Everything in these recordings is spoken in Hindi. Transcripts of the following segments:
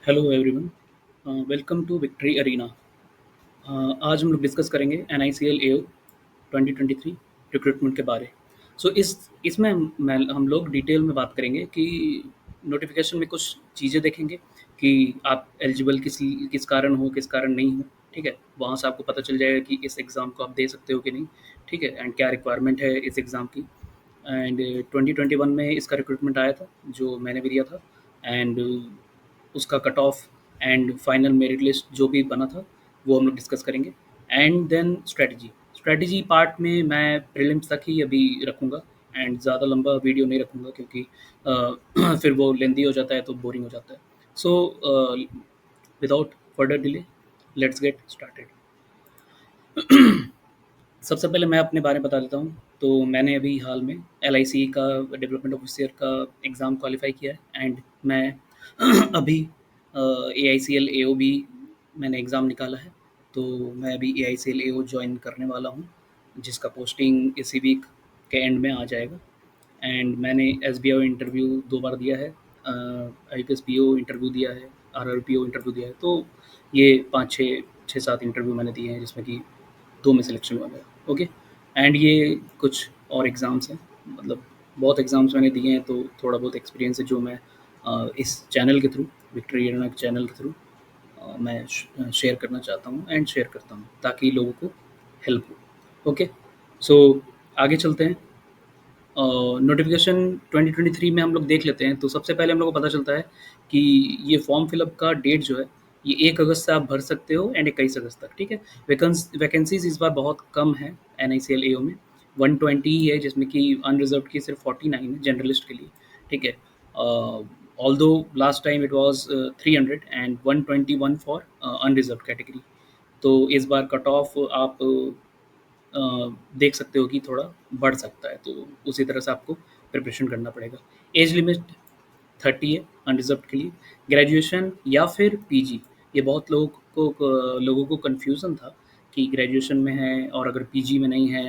Hello everyone, welcome to Victory Arena. आज हम लोग डिस्कस करेंगे NICL AO 2023 रिक्रूटमेंट के बारे। सो इसमें हम लोग डिटेल में बात करेंगे कि नोटिफिकेशन में कुछ चीज़ें देखेंगे कि आप एलिजिबल किस कारण हो, किस कारण नहीं हो। ठीक है, वहाँ से आपको पता चल जाएगा कि इस एग्ज़ाम को आप दे सकते हो कि नहीं। ठीक है, एंड क्या रिक्वायरमेंट है इस एग्ज़ाम की। एंड 2021 में इसका रिक्रूटमेंट आया था जो मैंने भी दिया था। एंड उसका cut off and final merit list जो भी बना था वो हम लोग डिस्कस करेंगे। एंड देन स्ट्रेटजी पार्ट में मैं प्रीलिम्स तक ही अभी रखूँगा एंड ज़्यादा लंबा वीडियो नहीं रखूँगा क्योंकि फिर वो लेंदी हो जाता है तो बोरिंग हो जाता है। So without further delay let's get started. सबसे पहले मैं अपने बारे में बता देता हूँ। तो मैंने अभी हाल में LIC का डेवलपमेंट ऑफिसर का एग्ज़ाम क्वालिफाई किया है एंड मैं अभी AICL AO भी मैंने एग्ज़ाम निकाला है। तो मैं अभी AICL AO ज्वाइन करने वाला हूँ जिसका पोस्टिंग इसी वीक के एंड में आ जाएगा। एंड मैंने SBO इंटरव्यू 2 बार दिया है, IPS PO इंटरव्यू दिया है, RRPO इंटरव्यू दिया है। तो ये 5 6 7 इंटरव्यू मैंने दिए हैं जिसमें कि 2 में सिलेक्शन हुआ मेरा। ओके, एंड ये कुछ और एग्ज़ाम्स हैं, मतलब बहुत एग्ज़ाम्स मैंने दिए हैं तो थोड़ा बहुत एक्सपीरियंस है जो मैं इस चैनल के थ्रू, विक्ट्री एरिना के चैनल के थ्रू मैं शेयर करना चाहता हूँ एंड शेयर करता हूँ ताकि लोगों को हेल्प हो। ओके, सो आगे चलते हैं। नोटिफिकेशन 2023 में हम लोग देख लेते हैं। तो सबसे पहले हम लोग को पता चलता है कि ये फॉर्म फिलअप का डेट जो है ये 1 अगस्त से आप भर सकते हो एंड 21 अगस्त तक। ठीक है, वैकेंसीज इस बार बहुत कम है NICL AO में, 120 ही है जिसमें कि अनरिजर्व की सिर्फ 49 है जनरलिस्ट के लिए। ठीक है, although last time it was 300 and 121 for unreserved category. तो इस बार कट ऑफ आप अ, देख सकते हो कि थोड़ा बढ़ सकता है, तो उसी तरह से आपको प्रिपरेशन करना पड़ेगा। एज लिमिट 30 है अनरिजर्व्ड के लिए। ग्रेजुएशन या फिर PG, ये बहुत लोगों को कन्फ्यूज़न था कि ग्रेजुएशन में है और अगर PG में नहीं है,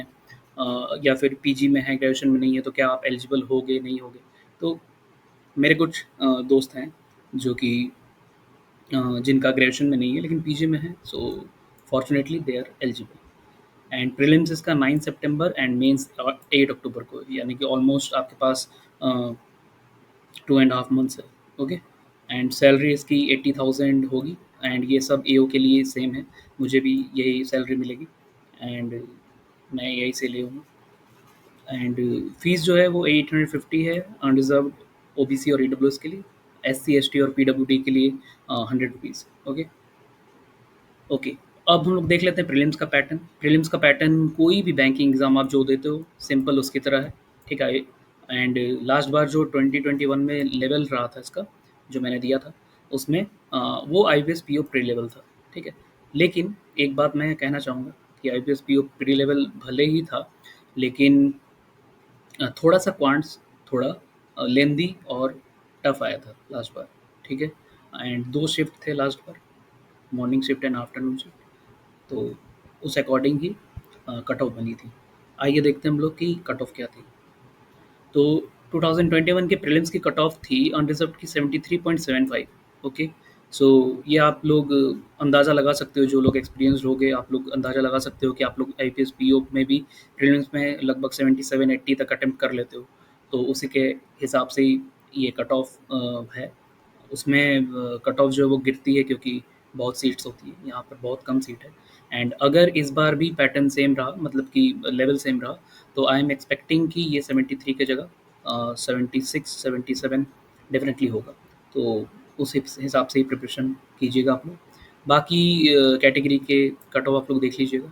या फिर PG में है ग्रेजुएशन में नहीं है तो क्या आप एलिजिबल होगे नहीं होगे। तो मेरे कुछ दोस्त हैं जो कि जिनका ग्रेजुएशन में नहीं है लेकिन PG में है, so fortunately they are eligible. And prelims इसका 9 सितंबर एंड मेंस 8 अक्टूबर को, यानी कि ऑलमोस्ट आपके पास 2.5 मंथ्स है। ओके, एंड सैलरी इसकी 80,000 होगी एंड ये सब AO के लिए सेम है। मुझे भी यही सैलरी मिलेगी एंड मैं यही से ले हूँ। एंड फीस जो है वो 850 है अनरिजर्व OBC और EWS के लिए। SC ST और PWD के लिए 100 रुपीज़। ओके ओके, अब हम लोग देख लेते हैं प्रीलिम्स का पैटर्न। प्रीलिम्स का पैटर्न कोई भी बैंकिंग एग्ज़ाम आप जो देते हो सिंपल उसकी तरह है। ठीक है, एंड लास्ट बार जो 2021 में लेवल रहा था इसका, जो मैंने दिया था उसमें वो IPS PO प्री लेवल था। ठीक है, लेकिन एक बात मैं कहना चाहूँगा कि IPS PO प्री लेवल भले ही था लेकिन थोड़ा सा क्वांट्स थोड़ा लेंदी और टफ आया था लास्ट बार। ठीक है, एंड 2 शिफ्ट थे last bar, morning shift and afternoon shift. तो उस अकॉर्डिंग ही कट ऑफ बनी थी। आइए देखते हैं हम लोग की कट ऑफ क्या थी। तो 2021 के प्रीलिम्स की कट ऑफ थी अनरिजर्व्ड की 73.75। ओके, सो ये आप लोग अंदाज़ा लगा सकते हो, जो लोग एक्सपीरियंस्ड होंगे आप लोग अंदाज़ा लगा सकते हो कि आप लोग IPS PO में भी प्रीलिम्स में लगभग 77-80 तक अटेम्प्ट कर लेते हो। तो उसी के हिसाब से ही ये कट ऑफ है। उसमें कट ऑफ जो है वो गिरती है क्योंकि बहुत सीट्स होती है, यहाँ पर बहुत कम सीट है। एंड अगर इस बार भी पैटर्न सेम रहा, मतलब कि लेवल सेम रहा, तो आई एम एक्सपेक्टिंग कि ये 73 की जगह 76-77 डेफिनेटली होगा। तो उस हिसाब से ही प्रिपरेशन कीजिएगा आप लोग। बाकी कैटेगरी के कट ऑफ आप लोग देख लीजिएगा।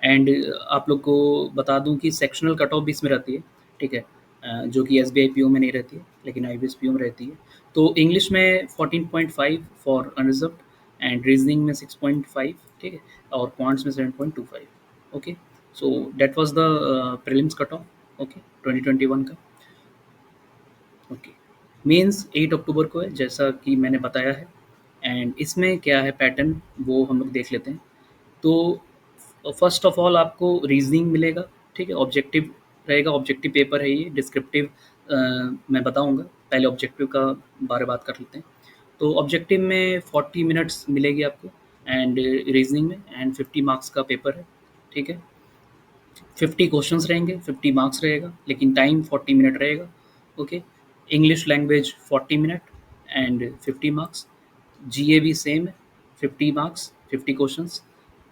एंड आप लोग को बता दूं कि सेक्शनल कट ऑफ भी इसमें रहती है। ठीक है, जो कि SBI PO में नहीं रहती है लेकिन IBS PO में रहती है। तो इंग्लिश में 14.5 फॉर अनरिजर्व्ड एंड रीजनिंग में 6.5। ठीक है, और क्वांट्स में 7.25। Okay, so that was the prelims cut off. Okay, 2021 का। ओके, मेंस 8 अक्टूबर को है जैसा कि मैंने बताया है। एंड इसमें क्या है पैटर्न वो हम लोग देख लेते हैं। तो फर्स्ट ऑफ ऑल आपको रीजनिंग मिलेगा। ठीक है, ऑब्जेक्टिव रहेगा, ऑब्जेक्टिव पेपर है ये। डिस्क्रिप्टिव मैं बताऊंगा, पहले ऑब्जेक्टिव का बारे बात कर लेते हैं। तो ऑब्जेक्टिव में 40 मिनट्स मिलेगी आपको एंड रीज़निंग में एंड 50 मार्क्स का पेपर है, ठीक है? 50 क्वेश्चंस रहेंगे, 50 मार्क्स रहेगा, लेकिन टाइम 40 मिनट रहेगा, okay? English language 40 minute and 50 marks. GA भी सेम है, 50 मार्क्स, 50 क्वेश्चंस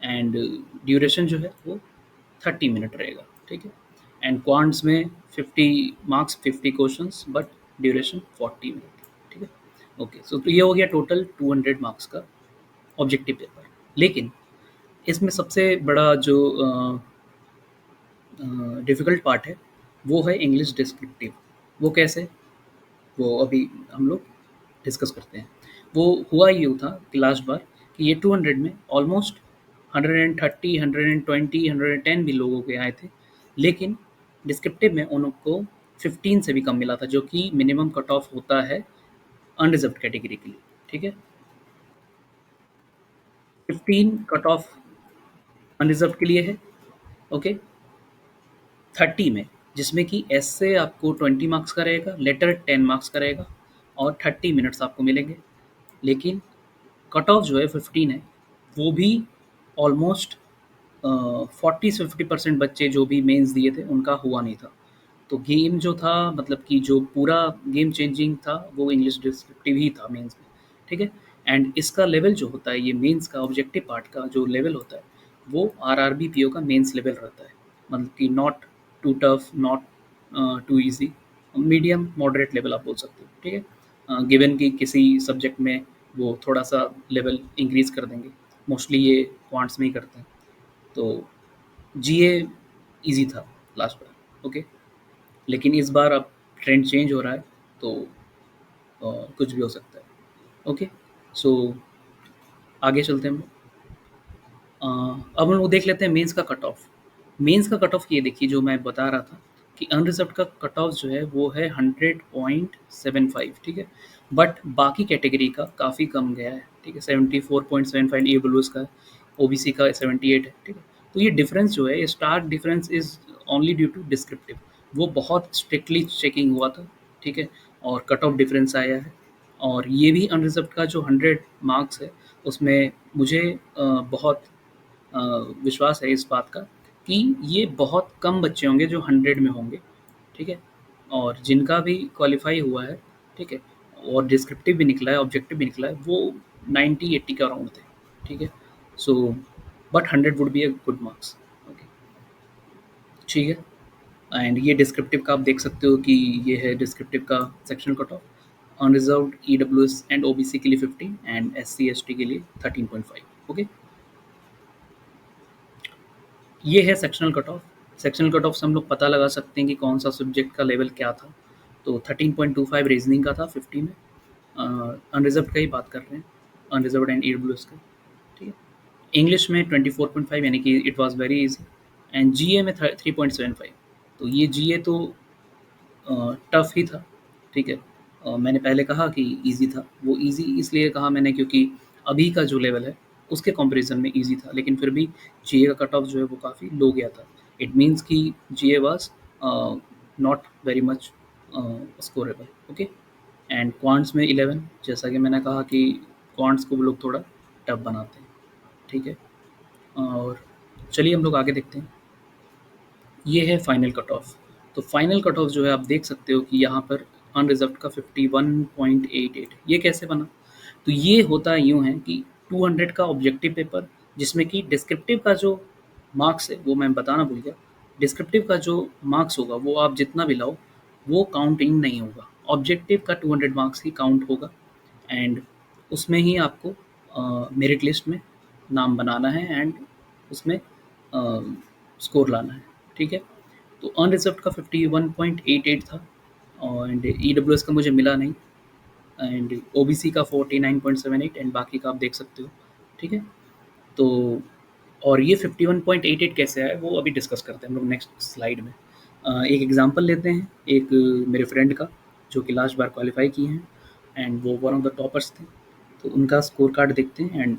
एंड ड्यूरेशन जो है वो 30 मिनट रहेगा, ठीक है? एंड क्वांट्स में 50 marks, 50 questions but duration 40 minute, ठीक है? ओके, सो तो ये हो गया टोटल 200 मार्क्स का ऑब्जेक्टिव पेपर। लेकिन इसमें सबसे बड़ा जो डिफ़िकल्ट पार्ट है, वो है इंग्लिश डिस्क्रिप्टिव। वो कैसे? वो अभी हम लोग डिस्कस करते हैं। वो हुआ यूँ था कि लास्ट बार कि ये 200 में ऑलमोस्ट 130, 120, 110 भी लोगों के आए थे। लेकिन डिस्क्रिप्टिव में उन लोग को 15 से भी कम मिला था, जो कि मिनिमम कट ऑफ होता है अनरिज़र्व्ड कैटेगरी के लिए, ठीक है? 15 कट ऑफ अनरिज़र्व्ड के लिए है, ओके? 30 में, जिसमें कि एस्से आपको 20 मार्क्स का रहेगा, लेटर 10 मार्क्स का रहेगा और 30 मिनट्स आपको मिलेंगे। लेकिन कट ऑफ जो है 15 है, वो भी ऑलमोस्ट 40 से 50% बच्चे जो भी मेंस दिए थे, उनका हुआ नहीं था। तो गेम जो था, मतलब कि जो पूरा गेम चेंजिंग था, वो इंग्लिश डिस्क्रिप्टिव ही था मेंस में, ठीक है? एंड इसका लेवल जो होता है, ये मेंस का ऑब्जेक्टिव पार्ट का जो लेवल होता है, वो आरआरबी पीओ का मेंस लेवल रहता है। मतलब कि not too tough, not too easy, medium moderate level आप बोल सकते हो, ठीक है? गिवन कि किसी सब्जेक्ट में वो थोड़ा सा लेवल इंक्रीज कर देंगे, मोस्टली ये क्वांट्स में ही करते हैं। तो जीए इजी था लास्ट बार, ओके? लेकिन इस बार अब ट्रेंड चेंज हो रहा है, तो कुछ भी हो सकता है, ओके? सो आगे चलते हैं हम लोग। अब हम लोग देख लेते हैं मेंस का कट ऑफ। मेंस का कट ऑफ ये देखिए, जो मैं बता रहा था कि अनरिजर्व्ड का कट ऑफ जो है वो है 100.75, ठीक है? बट बाकी कैटेगरी का काफ़ी कम गया है, ठीक है? 74.75 ईडब्ल्यूएस का है, ओबीसी का 78 है, ठीक है? तो ये डिफरेंस जो है, ये stark difference is only due to descriptive. वो बहुत स्ट्रिक्टली चेकिंग हुआ था, ठीक है? और कट ऑफ डिफरेंस आया है। और ये भी अनरिजर्व्ड का जो 100 मार्क्स है, उसमें मुझे बहुत अ, विश्वास है इस बात का कि ये बहुत कम बच्चे होंगे जो 100 में होंगे, ठीक है? और जिनका भी क्वालिफ़ाई हुआ है, ठीक है? और डिस्क्रिप्टिव भी निकला है, ऑब्जेक्टिव भी निकला है, वो 90-80 के अराउंड थे, ठीक है? So but 100 would be a good marks, okay, ठीक है? एंड ये डिस्क्रिप्टिव का आप देख सकते हो कि ये है डिस्क्रिप्टिव का sectional cut off. Unreserved, EWS and OBC के लिए 15 एंड एससी एसटी के लिए 13.5, ओके? ये है sectional cut off. Sectional cut off से हम लोग पता लगा सकते हैं कि कौन सा सब्जेक्ट का लेवल क्या था। तो 13.25 रीजनिंग का था 50 में। अनरिजर्व्ड का ही बात कर रहे हैं, अनरिजर्व्ड एंड ईडब्ल्यूएस का, ठीक है? इंग्लिश में 24.5, यानी कि it was very easy. And GA में 3.75। तो ये जीए तो टफ ही था, ठीक है? मैंने पहले कहा कि ईज़ी था, वो ईज़ी इसलिए कहा मैंने क्योंकि अभी का जो लेवल है, उसके कंपैरिज़न में ईज़ी था, लेकिन फिर भी जीए का कट ऑफ जो है वो काफ़ी लो गया था। इट मीन्स कि GA was not very much scorable, okay? And quants में 11, जैसा कि मैंने कहा कि क्वांट्स को वो लोग थोड़ा टफ बनाते हैं, ठीक है? और चलिए हम लोग आगे देखते हैं। ये है फाइनल कट ऑफ। तो फाइनल कट ऑफ जो है, आप देख सकते हो कि यहाँ पर अनरिजर्व्ड का 51.88। ये कैसे बना? तो ये होता यूँ है कि 200 का ऑब्जेक्टिव पेपर, जिसमें कि डिस्क्रिप्टिव का जो मार्क्स है, वो मैं बताना भूल गया। डिस्क्रिप्टिव का जो मार्क्स होगा, वो आप जितना भी लाओ, वो काउंटिंग नहीं होगा। ऑब्जेक्टिव का 200 मार्क्स ही काउंट होगा एंड उसमें ही आपको मेरिट लिस्ट में नाम बनाना है एंड उसमें स्कोर लाना है, ठीक है? तो अनरिजर्व्ड का 51.88 था एंड ईडब्ल्यूएस का मुझे मिला नहीं एंड ओबीसी का 49.78 एंड बाकी का आप देख सकते हो, ठीक है? तो और ये 51.88 कैसे आया, वो अभी डिस्कस करते हैं हम लोग नेक्स्ट स्लाइड में। एक एग्जांपल लेते हैं, एक मेरे फ्रेंड का, जो कि लास्ट बार क्वालिफाई किए हैं एंड वो वन ऑफ द टॉपर्स थे। तो उनका स्कोर कार्ड देखते हैं एंड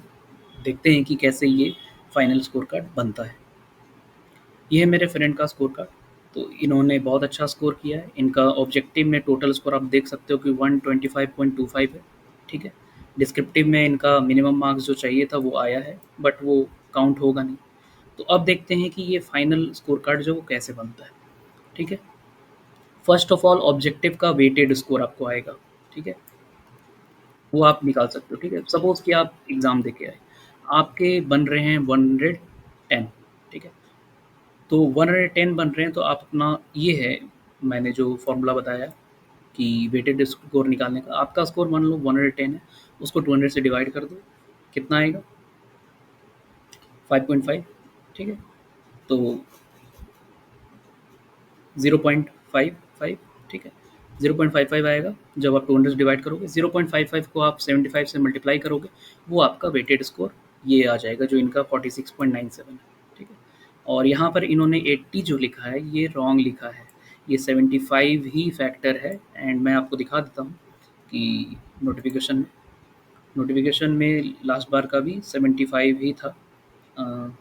देखते हैं कि कैसे ये फाइनल स्कोर कार्ड बनता है। ये है मेरे फ्रेंड का स्कोर कार्ड। तो इन्होंने बहुत अच्छा स्कोर किया है। इनका ऑब्जेक्टिव में टोटल स्कोर आप देख सकते हो कि 125.25 है, ठीक है? डिस्क्रिप्टिव में इनका मिनिमम मार्क्स जो चाहिए था वो आया है, बट वो काउंट होगा नहीं। तो अब देखते हैं कि ये फाइनल स्कोर कार्ड जो वो कैसे बनता है, ठीक है? फर्स्ट ऑफ ऑल ऑब्जेक्टिव का वेटेड स्कोर आपको आएगा, ठीक है? वो आप निकाल सकते हो, ठीक है? सपोज़ कि आप एग्ज़ाम दे के आए, आपके बन रहे हैं 110, ठीक है? तो 110 बन रहे हैं तो आप अपना ये है, मैंने जो फ़ॉर्मूला बताया कि वेटेड स्कोर निकालने का, आपका स्कोर मान लो 110 है, उसको 200 से डिवाइड कर दो, कितना आएगा? 5.5, ठीक है? तो 0.55, ठीक है? 0.55 आएगा, जब आप 200 से डिवाइड करोगे, 0.55 को आप 75 से मल्टीप्लाई करोगे, वो आपका वेटेड स्कोर ये आ जाएगा, जो इनका 46.97 है, ठीक है? और यहाँ पर इन्होंने 80 जो लिखा है, ये रॉन्ग लिखा है, ये 75 ही फैक्टर है। एंड मैं आपको दिखा देता हूँ कि नोटिफ़िकेशन नोटिफ़िकेशन में लास्ट बार का भी 75 ही था। अ,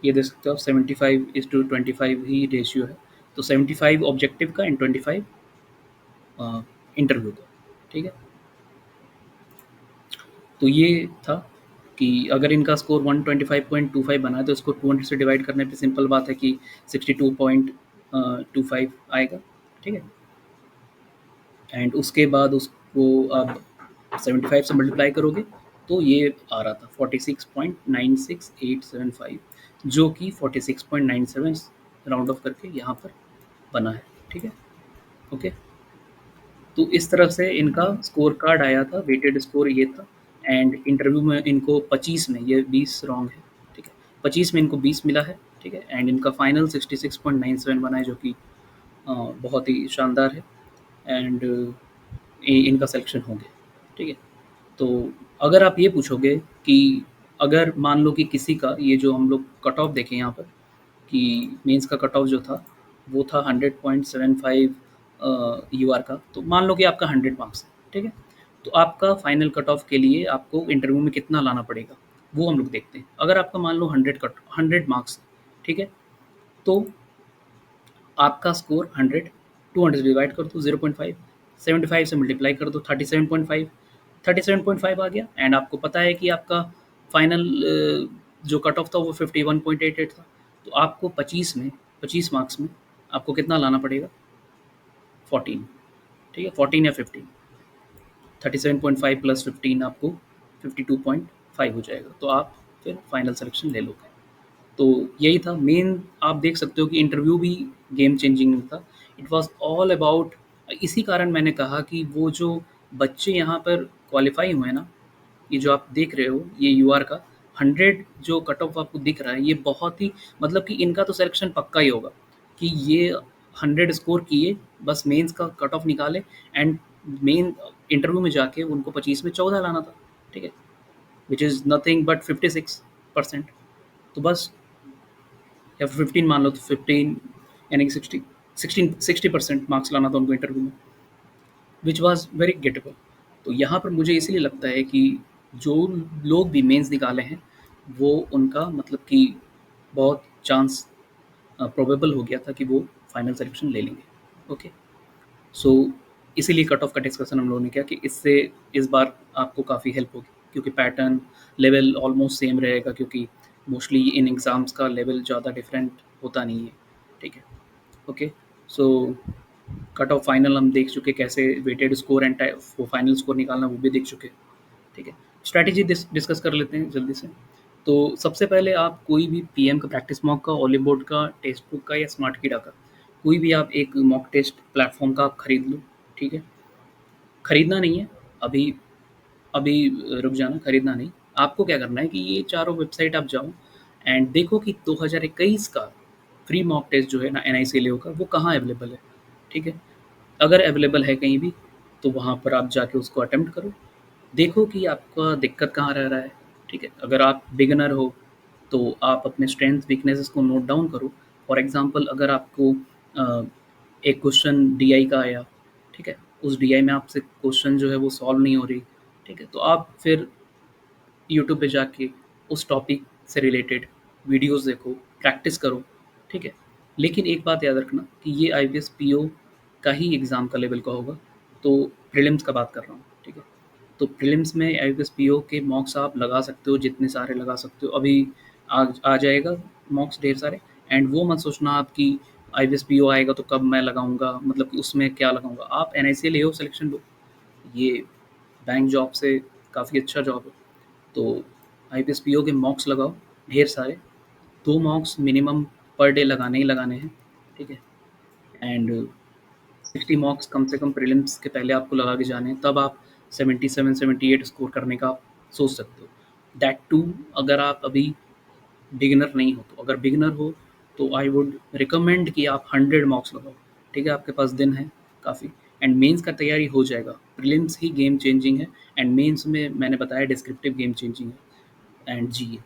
ये देख सकते हो आप, 75:25 ही रेशियो है। तो 75 ऑब्जेक्टिव का एंड 25 इंटरव्यू का, ठीक है? तो ये था कि अगर इनका स्कोर 125.25 बना है तो इसको 200 से डिवाइड करने पे सिंपल बात है कि 62.25 आएगा, ठीक है? एंड उसके बाद उसको आप 75 से मल्टीप्लाई करोगे तो ये आ रहा था 46.96875, जो कि 46.97 राउंड ऑफ करके यहाँ पर बना है, ठीक है? ओके। तो इस तरह से इनका स्कोर कार्ड आया था, वेटेड स्कोर ये था। एंड इंटरव्यू में इनको 25 में, ये 20 रॉन्ग है, ठीक है? 25 में इनको 20 मिला है, ठीक है? एंड इनका फाइनल 66.97 बना है, जो कि बहुत ही शानदार है। एंड इनका सिलेक्शन हो गया, ठीक है? तो अगर आप ये पूछोगे कि अगर मान लो कि किसी का, ये जो हम लोग कट ऑफ देखें यहाँ पर, कि मेंस का कट ऑफ जो था वो था 100.75 यूआर का, तो मान लो कि आपका 100 मार्क्स है, ठीक है? तो आपका फाइनल कट ऑफ के लिए आपको इंटरव्यू में कितना लाना पड़ेगा, वो हम लोग देखते हैं। अगर आपका मान लो 100 मार्क्स, ठीक है? तो आपका स्कोर 100, 200 से डिवाइड कर दो 0.5, 75 से मल्टीप्लाई कर दो 37.5, 37.5 आ गया। एंड आपको पता है कि आपका फाइनल जो कट ऑफ था वो 51.88 था। तो आपको 25 मार्क्स में आपको कितना लाना पड़ेगा? 14, ठीक है? 14 या 15, 37.5 प्लस 15 आपको 52.5 हो जाएगा। तो आप फिर फाइनल सिलेक्शन ले लोगे। तो यही था मेन। आप देख सकते हो कि इंटरव्यू भी गेम चेंजिंग था। इट वाज़ ऑल अबाउट, इसी कारण मैंने कहा कि वो जो बच्चे यहाँ पर क्वालिफ़ाई हुए हैं ना, ये जो आप देख रहे हो, ये यूआर का 100 जो कट ऑफ आपको दिख रहा है, ये बहुत ही, मतलब कि इनका तो सिलेक्शन पक्का ही होगा कि ये 100 स्कोर किए, बस मेंस का कट ऑफ निकाले। एंड मेन इंटरव्यू में जाके उनको 25 में 14 लाना था, ठीक है? Which is nothing but 56%। तो बस, या 15 मान लो, तो 15 यानी कि 60% मार्क्स लाना था उनको इंटरव्यू में, विच वाज़ वेरी गेटेबल। तो यहाँ पर मुझे इसीलिए लगता है कि जो लोग भी मेंस निकाले हैं, वो उनका मतलब कि बहुत चांस प्रोबेबल हो गया था कि वो फाइनल सिलेक्शन ले लेंगे। ओके। सो इसीलिए कट ऑफ का डिस्कशन हम लोगों ने किया कि इससे इस बार आपको काफ़ी हेल्प होगी, क्योंकि पैटर्न लेवल ऑलमोस्ट सेम रहेगा, क्योंकि मोस्टली इन एग्ज़ाम्स का लेवल ज़्यादा डिफरेंट होता नहीं है, ठीक है? Okay. So cut off final हम देख चुके, कैसे वेटेड स्कोर एंड वो फाइनल स्कोर निकालना वो भी देख चुके, ठीक है? स्ट्रैटेजी डिस्कस कर लेते हैं जल्दी से। तो सबसे पहले आप कोई भी पीएम का, प्रैक्टिस मॉक का, ओली बोर्ड का, टेस्ट बुक का या स्मार्ट कीडा का, कोई भी आप एक मॉक टेस्ट प्लेटफॉर्म का आप खरीद लो, ठीक है? खरीदना नहीं है अभी, अभी रुक जाना, खरीदना नहीं। आपको क्या करना है कि ये चारों वेबसाइट आप जाओ एंड देखो कि 2021 का फ्री मॉक टेस्ट जो है ना एनआईसीएलओ का, वो कहाँ अवेलेबल है, ठीक है? अगर अवेलेबल है कहीं भी, तो वहाँ पर आप जाके उसको अटेम्प्ट करो। देखो कि आपका दिक्कत कहाँ रह रहा है, ठीक है? अगर आप बिगिनर हो, तो आप अपने स्ट्रेंथ वीकनेसेस को नोट डाउन करो। फॉर एग्ज़ाम्पल, अगर आपको अ, एक क्वेश्चन डीआई का आया, ठीक है? उस डीआई में आपसे क्वेश्चन जो है वो सॉल्व नहीं हो रही, ठीक है? तो आप फिर यूट्यूब पे जाके उस टॉपिक से रिलेटेड वीडियोज़ देखो, प्रैक्टिस करो, ठीक है? लेकिन एक बात याद रखना कि ये आईबीएस पीओ का ही एग्ज़ाम का लेवल का होगा, तो प्रीलिम्स का बात कर रहा हूँ, ठीक है? तो प्रीलिम्स में आईबीपीएस पीओ के मॉक्स आप लगा सकते हो, जितने सारे लगा सकते हो। अभी आ जाएगा मॉक्स ढेर सारे। एंड वो मत सोचना आप कि आईबीपीएस पीओ आएगा तो कब मैं लगाऊंगा, मतलब कि उसमें क्या लगाऊंगा। आप एनआईसीएल एओ सिलेक्शन लो, ये बैंक जॉब से काफ़ी अच्छा जॉब है। तो आईपीएस पीओ के मॉक्स लगाओ ढेर सारे, 2 मॉक्स मिनिमम पर डे लगाने ही लगाने हैं, ठीक है? एंड 60 मॉक्स कम से कम प्रीलिम्स के पहले आपको लगा के जाने हैं, तब आप 77-78 स्कोर करने का आप सोच सकते हो। दैट टू अगर आप अभी बिगिनर नहीं हो, तो अगर बिगिनर हो तो आई वुड रिकमेंड कि आप 100 मॉक्स लगाओ, ठीक है? आपके पास दिन है काफ़ी। एंड मेंस का तैयारी हो जाएगा, प्रीलिम्स ही गेम चेंजिंग है। एंड मेंस में मैंने बताया डिस्क्रिप्टिव गेम चेंजिंग है एंड जीए,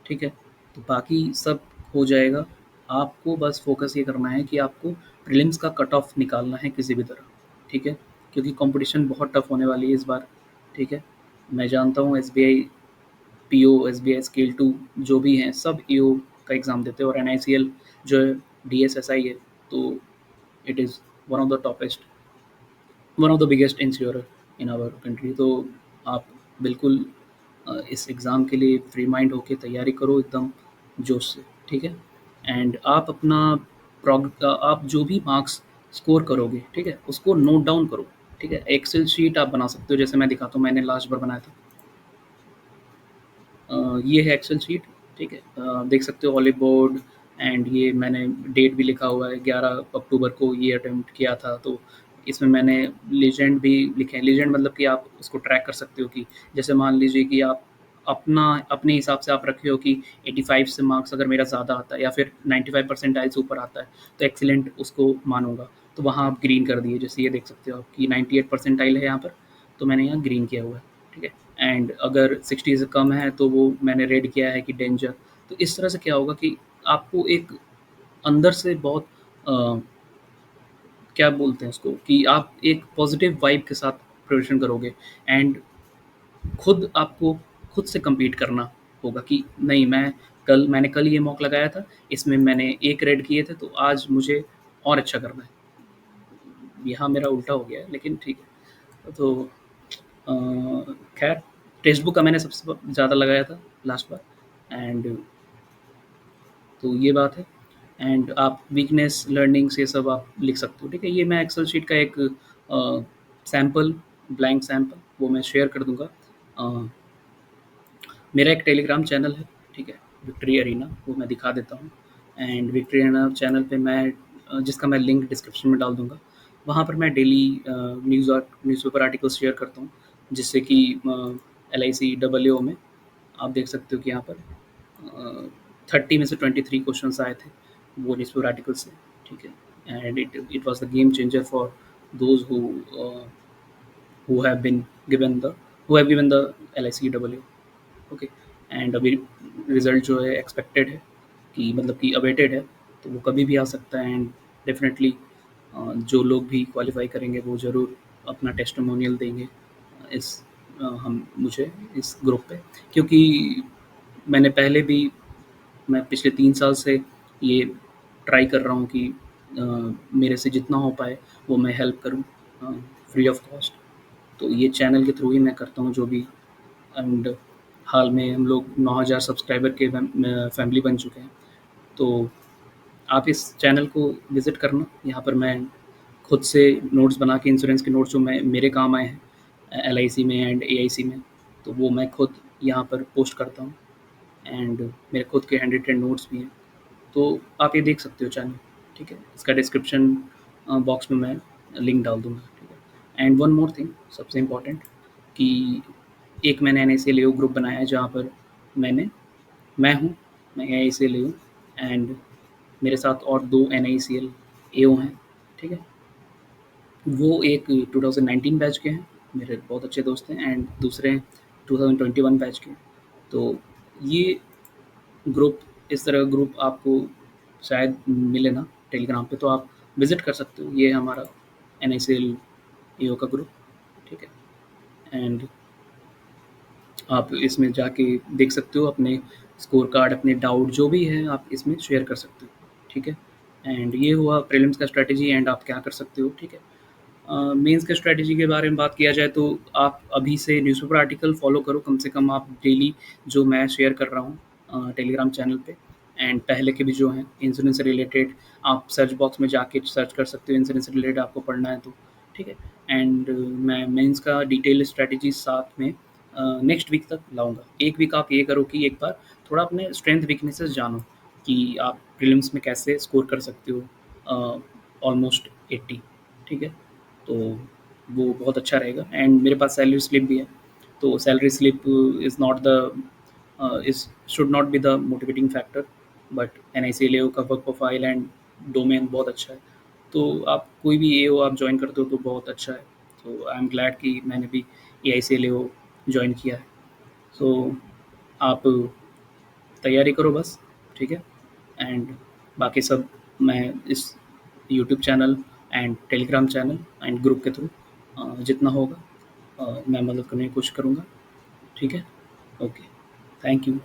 ठीक है? तो बाकी सब हो जाएगा। आपको बस फ़ोकस ये करना है कि आपको प्रीलिम्स का कट ऑफ निकालना है किसी भी तरह, ठीक है? क्योंकि कंपटीशन बहुत टफ होने वाली है इस बार, ठीक है? मैं जानता हूँ एसबीआई पीओ, एसबीआई स्केल 2 जो भी हैं सब ईओ का एग्ज़ाम देते हैं, और एनआईसीएल जो है डीएसएसआई है, तो it is one of the toppest, one of the biggest insurer in our country. तो आप बिल्कुल इस एग्ज़ाम के लिए फ्री माइंड होके तैयारी करो एकदम जोश से, ठीक है? एंड आप अपना आप जो भी मार्क्स स्कोर करोगे, ठीक है? उसको नोट डाउन करो, ठीक है? एक्सेल शीट आप बना सकते हो, जैसे मैं दिखाता हूँ, मैंने लास्ट बार बनाया था। ये है एक्सेल शीट, ठीक है? देख सकते हो ऑलिव बोर्ड। एंड ये मैंने डेट भी लिखा हुआ है, 11 अक्टूबर को ये अटेम्प्ट किया था। तो इसमें मैंने लीजेंड भी लिखे हैं। लीजेंड मतलब कि आप उसको ट्रैक कर सकते हो कि जैसे मान लीजिए कि आप अपना अपने हिसाब से आप रखे हो कि 85 से मार्क्स अगर मेरा ज़्यादा आता है या फिर 95 परसेंटाइल से ऊपर आता है, तो एक्सीलेंट उसको मानूंगा। तो वहाँ आप ग्रीन कर दिए, जैसे ये देख सकते हो आप कि 98 परसेंटाइल है यहाँ पर, तो मैंने यहाँ ग्रीन किया हुआ है, ठीक है? एंड अगर 60 से कम है तो वो मैंने रेड किया है कि डेंजर। तो इस तरह से क्या होगा कि आपको एक अंदर से बहुत क्या बोलते हैं उसको, कि आप एक पॉजिटिव वाइब के साथ प्रिपरेशन करोगे। एंड खुद आपको खुद से कम्पीट करना होगा कि नहीं, मैंने कल ये मॉक लगाया था, इसमें मैंने 1 रेड किए थे, तो आज मुझे और अच्छा करना है। यहाँ मेरा उल्टा हो गया है, लेकिन ठीक है। तो अ, खैर, टेक्स्ट बुक का मैंने सबसे ज़्यादा लगाया था लास्ट बार। एंड तो ये बात है। एंड आप वीकनेस, लर्निंग्स, ये सब आप लिख सकते हो, ठीक है? ये मैं एक्सेल शीट का एक सैंपल, ब्लैंक सैंपल वो मैं शेयर कर दूँगा। अ, मेरा एक टेलीग्राम चैनल है, ठीक है? विक्ट्री अरीना, वो मैं दिखा देता हूँ। एंड विक्ट्री अरीना चैनल पे मैं जिसका मैं लिंक डिस्क्रिप्शन में डाल दूँगा। वहाँ पर मैं डेली न्यूज़पेपर आर्टिकल्स शेयर करता हूँ, जिससे कि एलआईसी डबल में आप देख सकते हो कि यहाँ पर 30 में से 23 क्वेश्चंस आए थे वो न्यूज़पेपर आर्टिकल से, ठीक है? And it was the game changer for those who have been given the who have given the LIC W, okay? एंड अभी रिजल्ट जो है एक्सपेक्टेड है, कि मतलब कि अवेटेड है, तो वो कभी भी आ सकता है। एंड डेफिनेटली जो लोग भी क्वालिफाई करेंगे वो ज़रूर अपना टेस्टिमोनियल देंगे इस हम मुझे इस ग्रुप पे, क्योंकि मैंने पहले भी, मैं पिछले 3 साल से ये ट्राई कर रहा हूँ कि अ, मेरे से जितना हो पाए वो मैं हेल्प करूँ फ्री ऑफ कॉस्ट। तो ये चैनल के थ्रू ही मैं करता हूँ जो भी। एंड हाल में हम लोग 9,000 सब्सक्राइबर के फैमिली बन चुके हैं। तो आप इस चैनल को विज़िट करना, यहाँ पर मैं खुद से नोट्स बना के, इंश्योरेंस के नोट्स जो मैं मेरे काम आए हैं एलआईसी में एंड एआईसी में, तो वो मैं खुद यहाँ पर पोस्ट करता हूँ। एंड मेरे खुद के हैंड रिटेन नोट्स भी हैं, तो आप ये देख सकते हो चैनल, ठीक है? इसका डिस्क्रिप्शन बॉक्स में मैं लिंक डाल दूँगा, ठीक है? एंड वन मोर थिंग, सबसे इम्पोर्टेंट, कि एक मैंने एनआईसीएल एओ ग्रुप बनाया है जहाँ पर मैंने मैं हूँ, मैं एनआईसीएल एओ, एंड मेरे साथ और 2 एनआईसीएल एओ हैं, ठीक है? वो एक 2019 बैच के हैं, मेरे बहुत अच्छे दोस्त हैं। एंड दूसरे 2021 बैच के। तो ये ग्रुप, इस तरह का ग्रुप आपको शायद मिले ना टेलीग्राम पे, तो आप विज़िट कर सकते हो। ये है हमारा एनआईसीएल ईओ का ग्रुप, ठीक है? एंड आप इसमें जाके देख सकते हो अपने स्कोर कार्ड, अपने डाउट जो भी है आप इसमें शेयर कर सकते हो, ठीक है? एंड ये हुआ प्रीलिम्स का स्ट्रैटेजी एंड आप क्या कर सकते हो, ठीक है? मेंस के स्ट्रैटेजी के बारे में बात किया जाए तो आप अभी से न्यूज़पेपर आर्टिकल फ़ॉलो करो, कम से कम आप डेली जो मैं शेयर कर रहा हूँ टेलीग्राम चैनल पे, एंड पहले के भी जो हैं इंश्योरेंस से रिलेटेड, आप सर्च बॉक्स में जाके सर्च कर सकते हो इंश्योरेंस से रिलेटेड आपको पढ़ना है तो, ठीक है? एंड मैं मेंस का डिटेल स्ट्रैटेजी साथ में नेक्स्ट वीक तक लाऊँगा। 1 वीक आप ये करो कि एक बार थोड़ा अपने स्ट्रेंथ वीकनेसेस जानो कि आप प्रीलिम्स में कैसे स्कोर कर सकते हो ऑलमोस्ट 80, ठीक है? तो वो बहुत अच्छा रहेगा, एंड मेरे पास सैलरी स्लिप भी है। तो salary slip is not the is should not be the motivating factor, but NIC LAO का वर्क प्रोफाइल एंड डोमेन बहुत अच्छा है। तो आप कोई भी एओ आप जॉइन करते हो तो बहुत अच्छा है। तो आई एम ग्लैड कि मैंने भी एआईसी-एलएओ जॉइन किया है। सो आप तैयारी करो बस, ठीक है? एंड बाकी सब मैं इस YouTube channel and Telegram channel and group के थ्रू जितना होगा मैं मदद करने की कोशिश करूँगा, ठीक है? Okay, thank you.